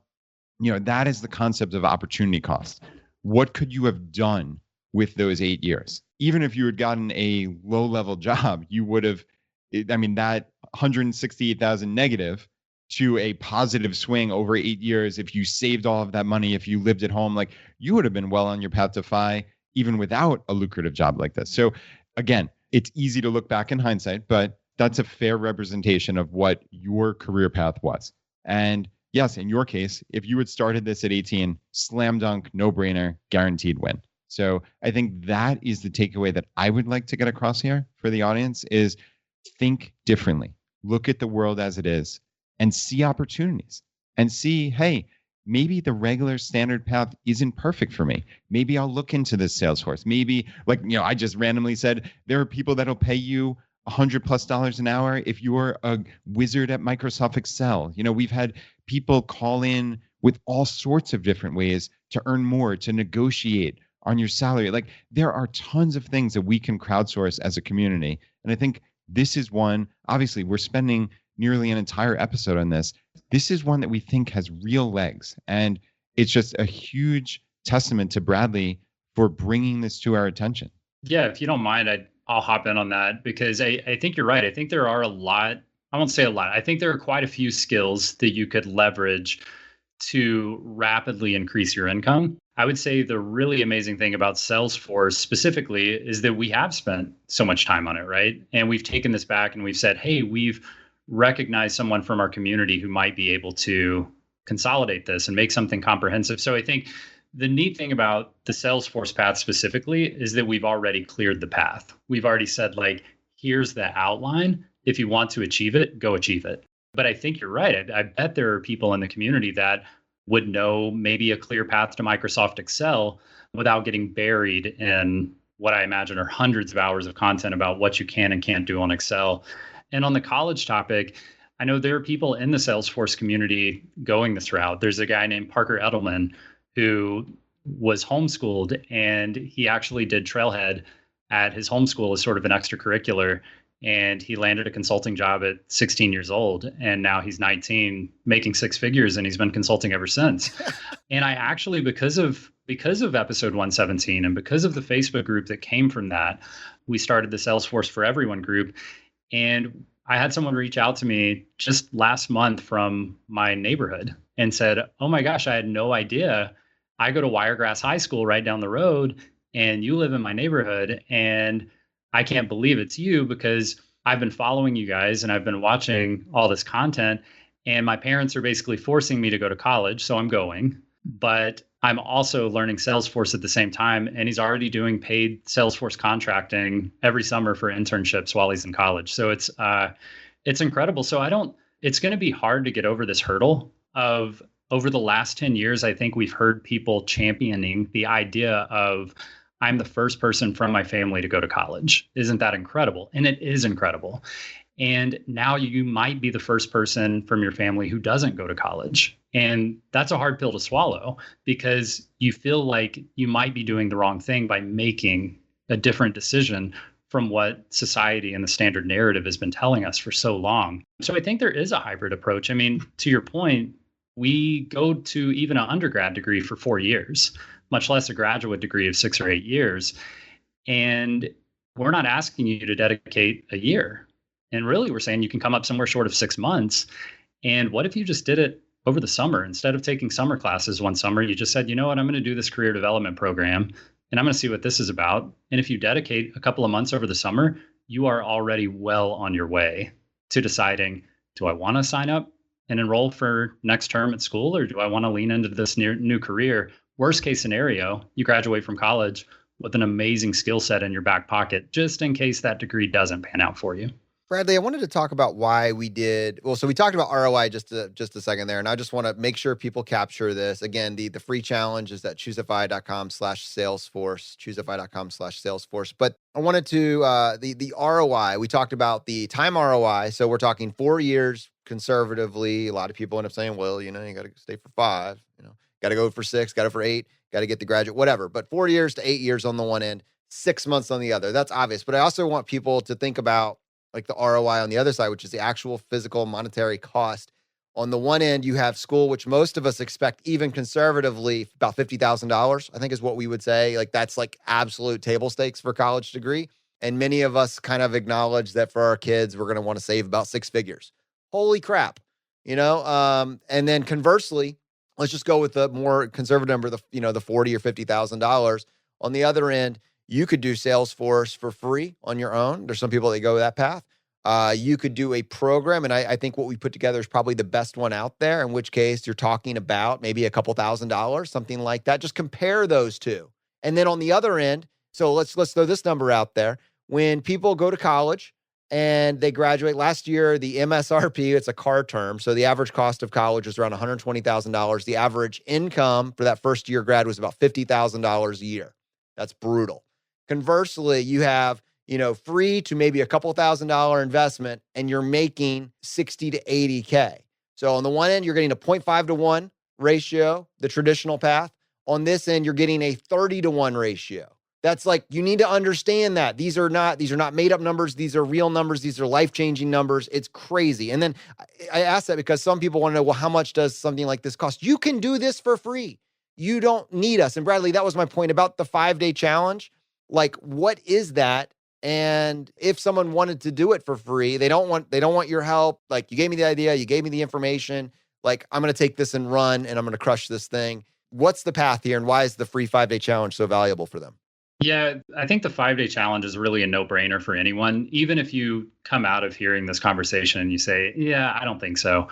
that is the concept of opportunity cost. What could you have done with those 8 years? Even if you had gotten a low-level job, you would have, that 168,000 negative to a positive swing over 8 years, if you saved all of that money, if you lived at home, you would have been well on your path to FI, even without a lucrative job like this. So again, it's easy to look back in hindsight, but that's a fair representation of what your career path was. And yes, in your case, if you had started this at 18, slam dunk, no brainer, guaranteed win. So I think that is the takeaway that I would like to get across here for the audience is think differently. Look at the world as it is and see opportunities and see, hey, maybe the regular standard path isn't perfect for me. Maybe I'll look into this Salesforce. Maybe I just randomly said there are people that'll pay you $100+ an hour if you're a wizard at Microsoft Excel. We've had people call in with all sorts of different ways to earn more, to negotiate on your salary. There are tons of things that we can crowdsource as a community. And I think this is one, obviously we're spending nearly an entire episode on this. This is one that we think has real legs. And it's just a huge testament to Bradley for bringing this to our attention. Yeah, if you don't mind, I'll hop in on that because I think you're right. I think there are a lot, I won't say a lot. I think there are quite a few skills that you could leverage to rapidly increase your income. I would say the really amazing thing about Salesforce specifically is that we have spent so much time on it, right? And we've taken this back and we've said, hey, we've recognized someone from our community who might be able to consolidate this and make something comprehensive. So I think the neat thing about the Salesforce path specifically is that we've already cleared the path. We've already said, here's the outline. If you want to achieve it, go achieve it. But I think you're right. I bet there are people in the community that would know maybe a clear path to Microsoft Excel without getting buried in what I imagine are hundreds of hours of content about what you can and can't do on Excel. And on the college topic, I know there are people in the Salesforce community going this route. There's a guy named Parker Edelman who was homeschooled, and he actually did Trailhead at his homeschool as sort of an extracurricular. And he landed a consulting job at 16 years old. And now he's 19, making six figures, and he's been consulting ever since. And I actually, because of episode 117 and because of the Facebook group that came from that, we started the Salesforce for Everyone group. And I had someone reach out to me just last month from my neighborhood and said, oh my gosh, I had no idea. I go to Wiregrass High School right down the road, and you live in my neighborhood. And I can't believe it's you because I've been following you guys and I've been watching all this content, and my parents are basically forcing me to go to college. So I'm going, but I'm also learning Salesforce at the same time. And he's already doing paid Salesforce contracting every summer for internships while he's in college. So it's incredible. So it's going to be hard to get over this hurdle of over the last 10 years. I think we've heard people championing the idea of, I'm the first person from my family to go to college. Isn't that incredible? And it is incredible. And now you might be the first person from your family who doesn't go to college. And that's a hard pill to swallow because you feel like you might be doing the wrong thing by making a different decision from what society and the standard narrative has been telling us for so long. So I think there is a hybrid approach. I mean, to your point, we go to even an undergrad degree for 4 years, much less a graduate degree of 6 or 8 years. And we're not asking you to dedicate a year. And really, we're saying you can come up somewhere short of 6 months. And what if you just did it over the summer? Instead of taking summer classes one summer, you just said, you know what, I'm going to do this career development program, and I'm going to see what this is about. And if you dedicate a couple of months over the summer, you are already well on your way to deciding, do I want to sign up and enroll for next term at school, or do I want to lean into this new career? Worst case scenario, you graduate from college with an amazing skill set in your back pocket, just in case that degree doesn't pan out for you. Bradley, I wanted to talk about why we did. Well, so we talked about ROI just a second there, and I just want to make sure people capture this. Again, the free challenge is at ChooseFI.com/Salesforce, ChooseFI.com/Salesforce. But I wanted to the ROI. We talked about the time ROI. So we're talking 4 years conservatively. A lot of people end up saying, well, you got to stay for 5. Got to go for 6. Got to for 8. Got to get the graduate, whatever. But 4 years to 8 years on the one end, 6 months on the other. That's obvious. But I also want people to think about like the ROI on the other side, which is the actual physical monetary cost. On the one end, you have school, which most of us expect, even conservatively, about $50,000, I think is what we would say. Like that's like absolute table stakes for a college degree. And many of us kind of acknowledge that for our kids, we're going to want to save about 6 figures. Holy crap. And then conversely, let's just go with the more conservative number, the $40,000 or $50,000. On the other end, you could do Salesforce for free on your own. There's some people that go that path. You could do a program, and I think what we put together is probably the best one out there, in which case you're talking about maybe a couple $1,000s, something like that. Just compare those two. And then on the other end, so let's throw this number out there. When people go to college and they graduate last year, the MSRP, it's a car term. So the average cost of college was around $120,000. The average income for that first year grad was about $50,000 a year. That's brutal. Conversely, you have, free to maybe a couple $1,000 investment, and you're making 60 to 80K. So on the one end, you're getting a 0.5 to 1 ratio, the traditional path. On this end, you're getting a 30 to 1 ratio. That's like, you need to understand that these are not made up numbers. These are real numbers. These are life-changing numbers. It's crazy. And then I ask that because some people want to know, well, how much does something like this cost? You can do this for free. You don't need us. And Bradley, that was my point about the 5-day challenge. Like, what is that? And if someone wanted to do it for free, they don't want your help. Like, you gave me the idea, you gave me the information. Like, I'm going to take this and run, and I'm going to crush this thing. What's the path here, and why is the free 5-day challenge so valuable for them? Yeah, I think the 5-day challenge is really a no-brainer for anyone. Even if you come out of hearing this conversation and you say, yeah, I don't think so,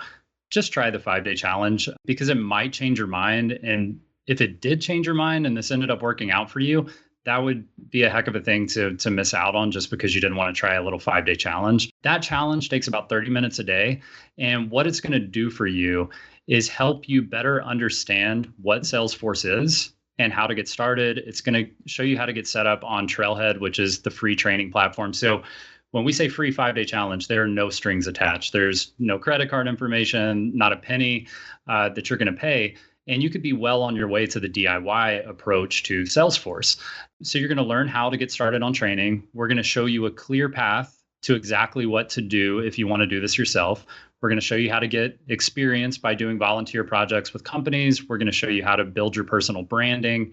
just try the 5-day challenge, because it might change your mind. And if it did change your mind and this ended up working out for you, that would be a heck of a thing to miss out on just because you didn't want to try a little 5-day challenge. That challenge takes about 30 minutes a day. And what it's going to do for you is help you better understand what Salesforce is and how to get started. It's going to show you how to get set up on Trailhead, which is the free training platform. So when we say free 5-day challenge, there are no strings attached. There's no credit card information, not a penny that you're going to pay. And you could be well on your way to the DIY approach to Salesforce. So you're going to learn how to get started on training. We're going to show you a clear path to exactly what to do if you want to do this yourself. We're going to show you how to get experience by doing volunteer projects with companies. We're going to show you how to build your personal branding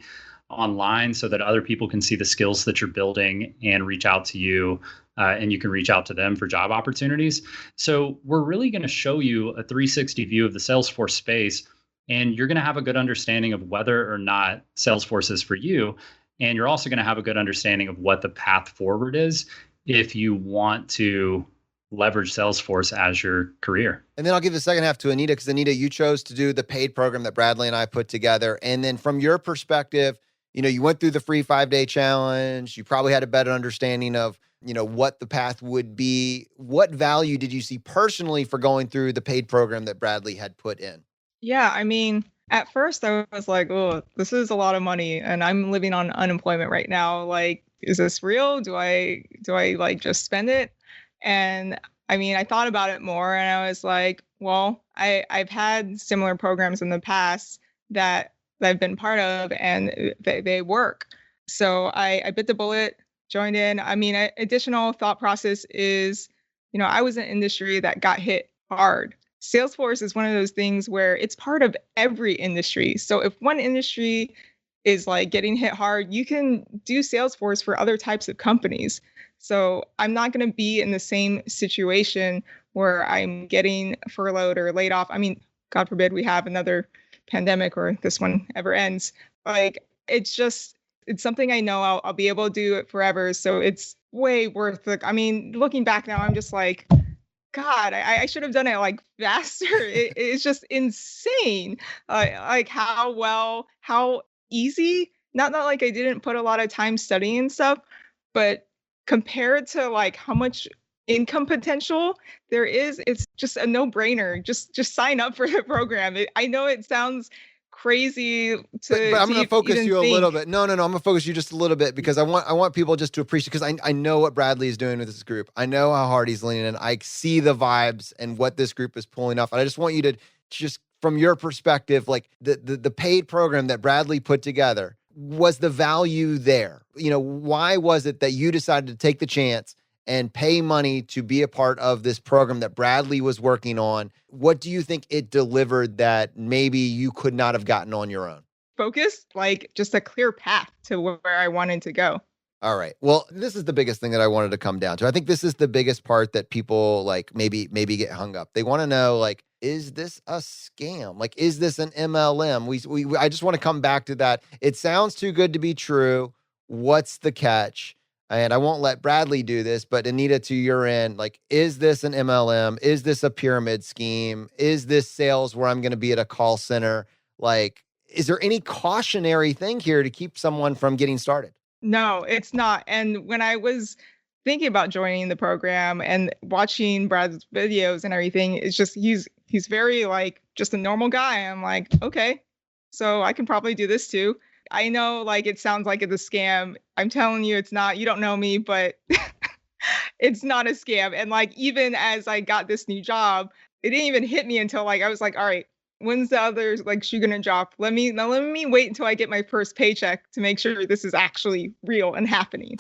online so that other people can see the skills that you're building and reach out to you, and you can reach out to them for job opportunities. So we're really going to show you a 360 view of the Salesforce space. And you're going to have a good understanding of whether or not Salesforce is for you. And you're also going to have a good understanding of what the path forward is if you want to leverage Salesforce as your career. And then I'll give the second half to Anita, because Anita, you chose to do the paid program that Bradley and I put together. And then from your perspective, you went through the free 5-day challenge. You probably had a better understanding of, what the path would be. What value did you see personally for going through the paid program that Bradley had put in? Yeah, I mean, at first I was like, oh, this is a lot of money and I'm living on unemployment right now. Like, is this real? Do I like just spend it? And I mean, I thought about it more and I was like, well, I've had similar programs in the past that I've been part of and they work. So I bit the bullet, joined in. I mean, additional thought process is, I was in an industry that got hit hard. Salesforce is one of those things where it's part of every industry. So if one industry is like getting hit hard, you can do Salesforce for other types of companies. So I'm not going to be in the same situation where I'm getting furloughed or laid off. I mean, God forbid we have another pandemic or this one ever ends. Like, it's something I know I'll be able to do it forever. So it's way worth it. I mean, looking back now, I'm just like, God, I should have done it like faster. It's just insane. Like how easy. Not like I didn't put a lot of time studying and stuff, but compared to like how much income potential there is, it's just a no-brainer. Just sign up for the program. I know it sounds crazy but I'm going to focus even you a think. little bit. No, I'm going to focus you just a little bit because I want people just to appreciate, because I know what Bradley is doing with this group. I know how hard he's leaning in. I see the vibes and what this group is pulling off. And I just want you to just, from your perspective, like the paid program that Bradley put together, was the value there? Why was it that you decided to take the chance and pay money to be a part of this program that Bradley was working on? What do you think it delivered that maybe you could not have gotten on your own? Focus, like just a clear path to where I wanted to go. All right. Well, this is the biggest thing that I wanted to come down to. I think this is the biggest part that people like maybe get hung up. They want to know, like, is this a scam? Like, is this an MLM? I just want to come back to that. It sounds too good to be true. What's the catch? And I won't let Bradley do this, but Anita, to your end, like, is this an MLM? Is this a pyramid scheme? Is this sales where I'm going to be at a call center? Like, is there any cautionary thing here to keep someone from getting started? No, it's not. And when I was thinking about joining the program and watching Brad's videos and everything, it's just he's very like just a normal guy. I'm like, okay, so I can probably do this too. I know like it sounds like it's a scam. I'm telling you it's not. You don't know me, but it's not a scam. And like even as I got this new job, it didn't even hit me until like I was like, all right, when's the other like shoe gonna drop? Let me wait until I get my first paycheck to make sure this is actually real and happening.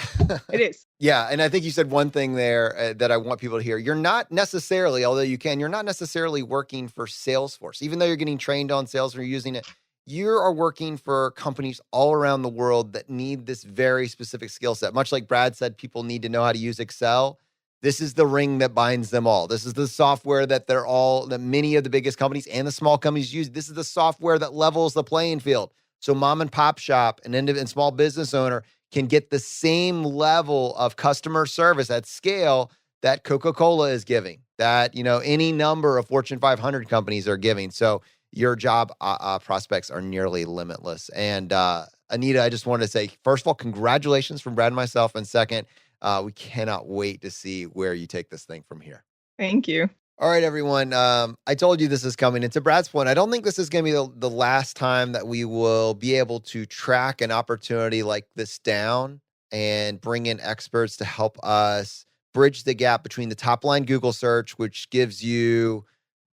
It is. Yeah, and I think you said one thing there that I want people to hear. You're not necessarily, although you're not necessarily working for Salesforce, even though you're getting trained on Salesforce, you're using it. You are working for companies all around the world that need this very specific skill set. Much like Brad said, people need to know how to use Excel. This is the ring that binds them all. This is the software that that many of the biggest companies and the small companies use. This is the software that levels the playing field. So mom and pop shop and small business owner can get the same level of customer service at scale that Coca-Cola is giving, that, any number of Fortune 500 companies are giving. So your job prospects are nearly limitless. And Anita, I just wanted to say, first of all, congratulations from Brad and myself. And second, we cannot wait to see where you take this thing from here. Thank you. All right, everyone. I told you this is coming. And to Brad's point, I don't think this is going to be the last time that we will be able to track an opportunity like this down and bring in experts to help us bridge the gap between the top line Google search, which gives you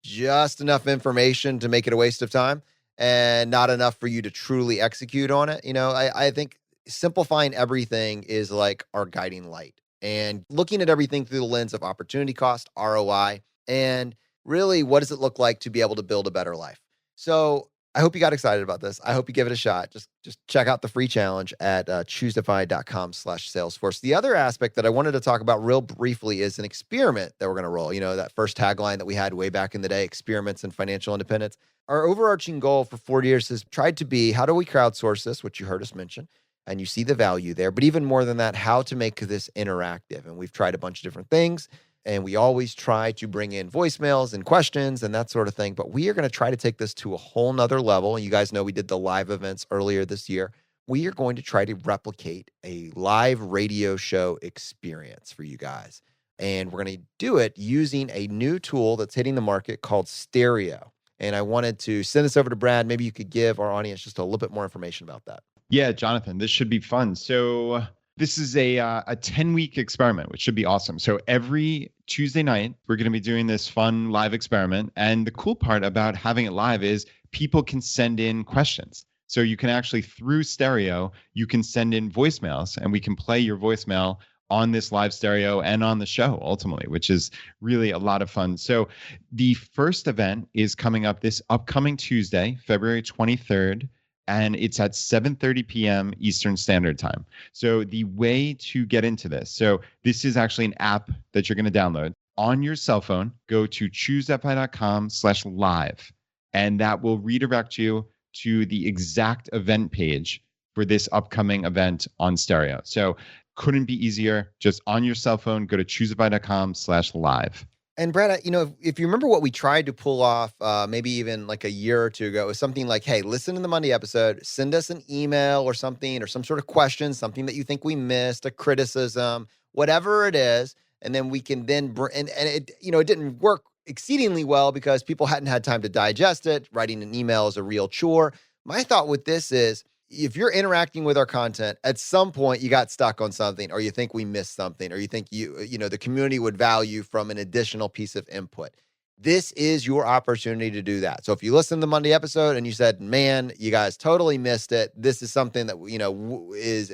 just enough information to make it a waste of time and not enough for you to truly execute on it. I think simplifying everything is like our guiding light, and looking at everything through the lens of opportunity cost, ROI, and really what does it look like to be able to build a better life. So I hope you got excited about this. I hope you give it a shot. Just check out the free challenge at ChooseFI.com/Salesforce. The other aspect that I wanted to talk about real briefly is an experiment that we're going to roll. That first tagline that we had way back in the day, experiments in financial independence. Our overarching goal for 4 years has tried to be, how do we crowdsource this, which you heard us mention, and you see the value there. But even more than that, how to make this interactive. And we've tried a bunch of different things. And we always try to bring in voicemails and questions and that sort of thing. But we are going to try to take this to a whole nother level. And you guys know we did the live events earlier this year. We are going to try to replicate a live radio show experience for you guys. And we're going to do it using a new tool that's hitting the market called Stereo. And I wanted to send this over to Brad. Maybe you could give our audience just a little bit more information about that. Yeah, Jonathan, this should be fun. So this is a 10-week experiment, which should be awesome. So every Tuesday night, we're going to be doing this fun live experiment. And the cool part about having it live is people can send in questions. So you can actually, through Stereo, you can send in voicemails, and we can play your voicemail on this live stereo and on the show ultimately, which is really a lot of fun. So the first event is coming up this upcoming Tuesday, February 23rd. And it's at 7:30 p.m. Eastern Standard Time. So the way to get into this, so this is actually an app that you're going to download on your cell phone. Go to ChooseFI.com/live, and that will redirect you to the exact event page for this upcoming event on Stereo. So couldn't be easier. Just on your cell phone, go to ChooseFI.com/live. And Brad, if you remember what we tried to pull off, maybe even like a year or two ago, it was something like, hey, listen to the Monday episode, send us an email or something, or some sort of question, something that you think we missed, a criticism, whatever it is. And then we can then and it, it didn't work exceedingly well because people hadn't had time to digest it. Writing an email is a real chore. My thought with this is, if you're interacting with our content, at some point you got stuck on something, or you think we missed something, or you think the community would value from an additional piece of input. This is your opportunity to do that. So if you listen to the Monday episode and you said, man, you guys totally missed it, this is something that,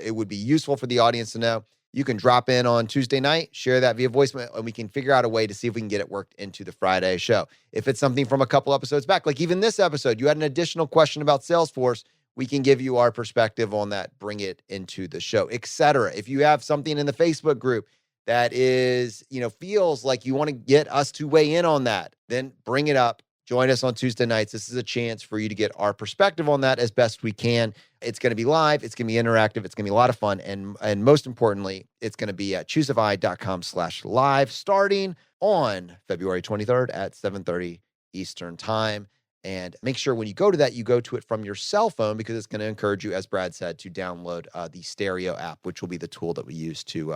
it would be useful for the audience to know. You can drop in on Tuesday night, share that via voicemail, and we can figure out a way to see if we can get it worked into the Friday show. If it's something from a couple episodes back, like even this episode, you had an additional question about Salesforce, we can give you our perspective on that, bring it into the show, etc. If you have something in the Facebook group that is, feels like you want to get us to weigh in on that, then bring it up. Join us on Tuesday nights. This is a chance for you to get our perspective on that as best we can. It's going to be live. It's going to be interactive. It's going to be a lot of fun. And most importantly, it's going to be at ChooseFI.com/live starting on February 23rd at 7:30 Eastern time. And make sure when you go to that, you go to it from your cell phone, because it's going to encourage you, as Brad said, to download the Stereo app, which will be the tool that we use to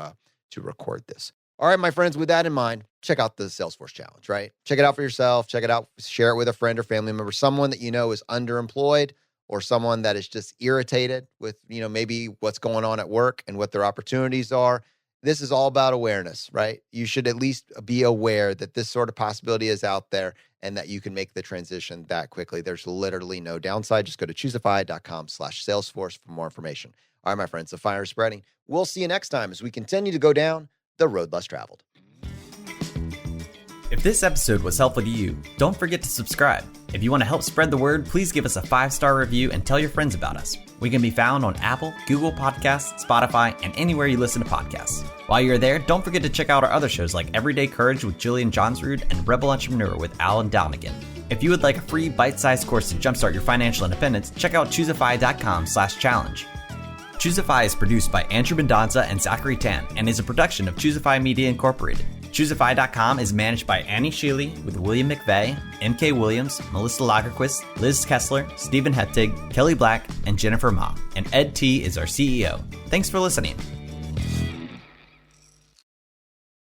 record this. All right, my friends, with that in mind, check out the Salesforce Challenge, right? Check it out for yourself. Check it out. Share it with a friend or family member, someone that is underemployed, or someone that is just irritated with, maybe what's going on at work and what their opportunities are. This is all about awareness, right? You should at least be aware that this sort of possibility is out there and that you can make the transition that quickly. There's literally no downside. Just go to ChooseFI.com/Salesforce for more information. All right, my friends, the fire is spreading. We'll see you next time as we continue to go down the road less traveled. If this episode was helpful to you, don't forget to subscribe. If you want to help spread the word, please give us a 5-star review and tell your friends about us. We can be found on Apple, Google Podcasts, Spotify, and anywhere you listen to podcasts. While you're there, don't forget to check out our other shows like Everyday Courage with Julian Johnsrud and Rebel Entrepreneur with Alan Downigan. If you would like a free bite-sized course to jumpstart your financial independence, check out ChooseFI.com/challenge. ChooseFI is produced by Andrew Mendonca and Zachary Tan and is a production of ChooseFI Media Incorporated. ChooseFI.com is managed by Annie Sheely with William McVeigh, M.K. Williams, Melissa Lagerquist, Liz Kessler, Stephen Heptig, Kelly Black, and Jennifer Ma. And Ed T is our CEO. Thanks for listening.